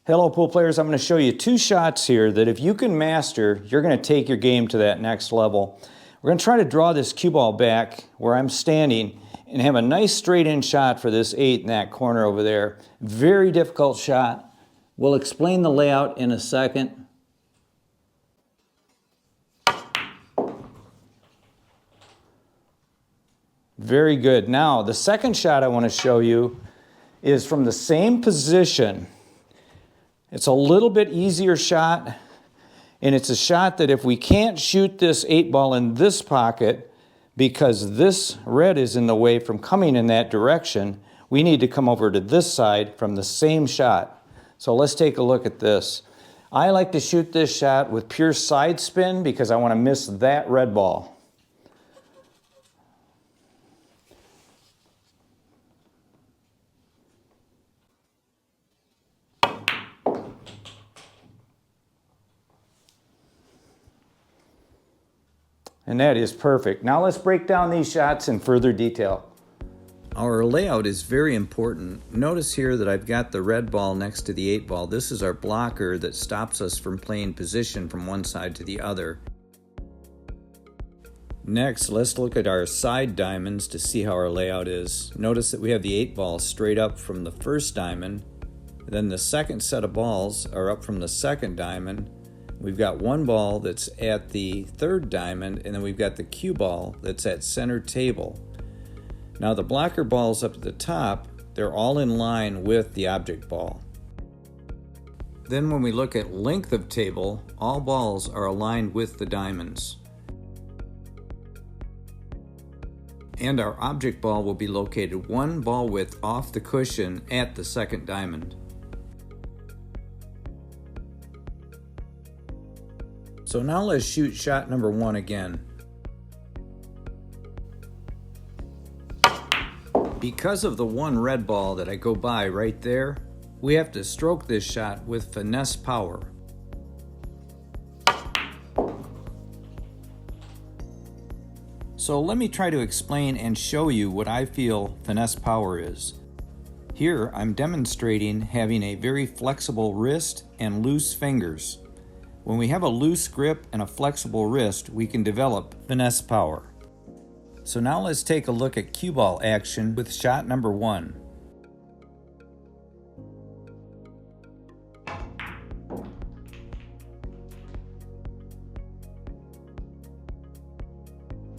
Hello pool players, I'm going to show you two shots here that if you can master, you're going to take your game to that next level. We're going to try to draw this cue ball back where I'm standing and have a nice straight in shot for this 8 in that corner over there. Very difficult shot. We'll explain the layout in a second. Very good. Now the second shot I want to show you is from the same position. It's a little bit easier shot, and it's a shot that if we can't shoot this 8 ball in this pocket because this red is in the way from coming in that direction, we need to come over to this side from the same shot. So let's take a look at this. I like to shoot this shot with pure side spin because I want to miss that red ball. And that is perfect. Now let's break down these shots in further detail. Our layout is very important. Notice here that I've got the red ball next to the 8 ball. This is our blocker that stops us from playing position from one side to the other. Next, let's look at our side diamonds to see how our layout is. Notice that we have the 8 ball straight up from the first diamond. Then the second set of balls are up from the second diamond. We've got one ball that's at the third diamond, and then we've got the cue ball that's at center table. Now the blocker balls up at the top, they're all in line with the object ball. Then when we look at length of table, all balls are aligned with the diamonds. And our object ball will be located one ball width off the cushion at the second diamond. So now let's shoot shot number 1 again. Because of the one red ball that I go by right there, we have to stroke this shot with finesse power. So let me try to explain and show you what I feel finesse power is. Here I'm demonstrating having a very flexible wrist and loose fingers. When we have a loose grip and a flexible wrist, we can develop finesse power. So now let's take a look at cue ball action with shot number 1.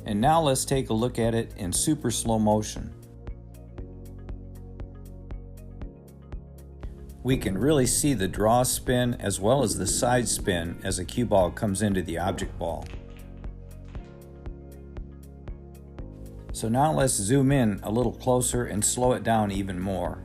And now let's take a look at it in super slow motion. We can really see the draw spin as well as the side spin as a cue ball comes into the object ball. So now let's zoom in a little closer and slow it down even more.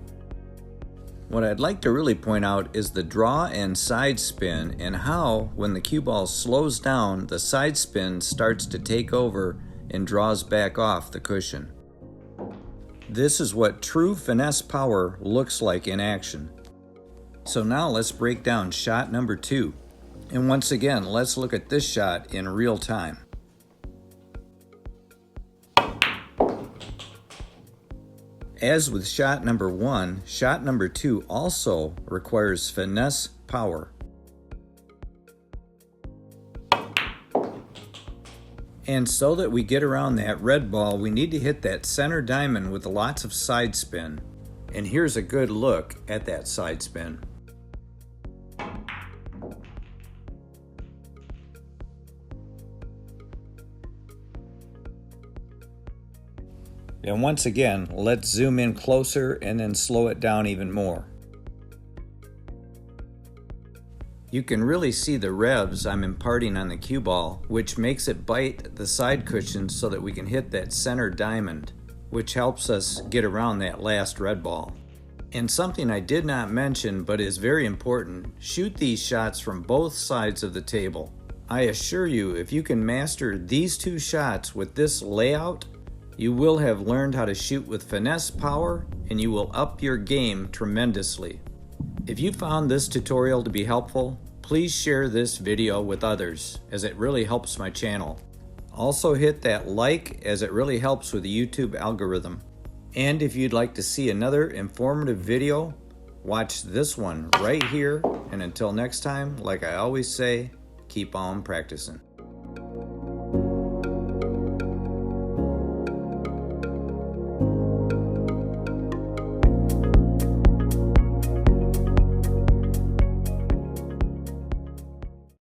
What I'd like to really point out is the draw and side spin, and how when the cue ball slows down, the side spin starts to take over and draws back off the cushion. This is what true finesse power looks like in action. So now let's break down shot number 2. And once again, let's look at this shot in real time. As with shot number 1, shot number 2 also requires finesse power. And so that we get around that red ball, we need to hit that center diamond with lots of side spin. And here's a good look at that side spin. And once again, let's zoom in closer and then slow it down even more. You can really see the revs I'm imparting on the cue ball, which makes it bite the side cushion so that we can hit that center diamond, which helps us get around that last red ball. And something I did not mention but is very important, shoot these shots from both sides of the table. I assure you, if you can master these two shots with this layout, you will have learned how to shoot with finesse power, and you will up your game tremendously. If you found this tutorial to be helpful, please share this video with others, as it really helps my channel. Also hit that like, as it really helps with the YouTube algorithm. And if you'd like to see another informative video, Watch this one right here, and until next time, like I always say, keep on practicing.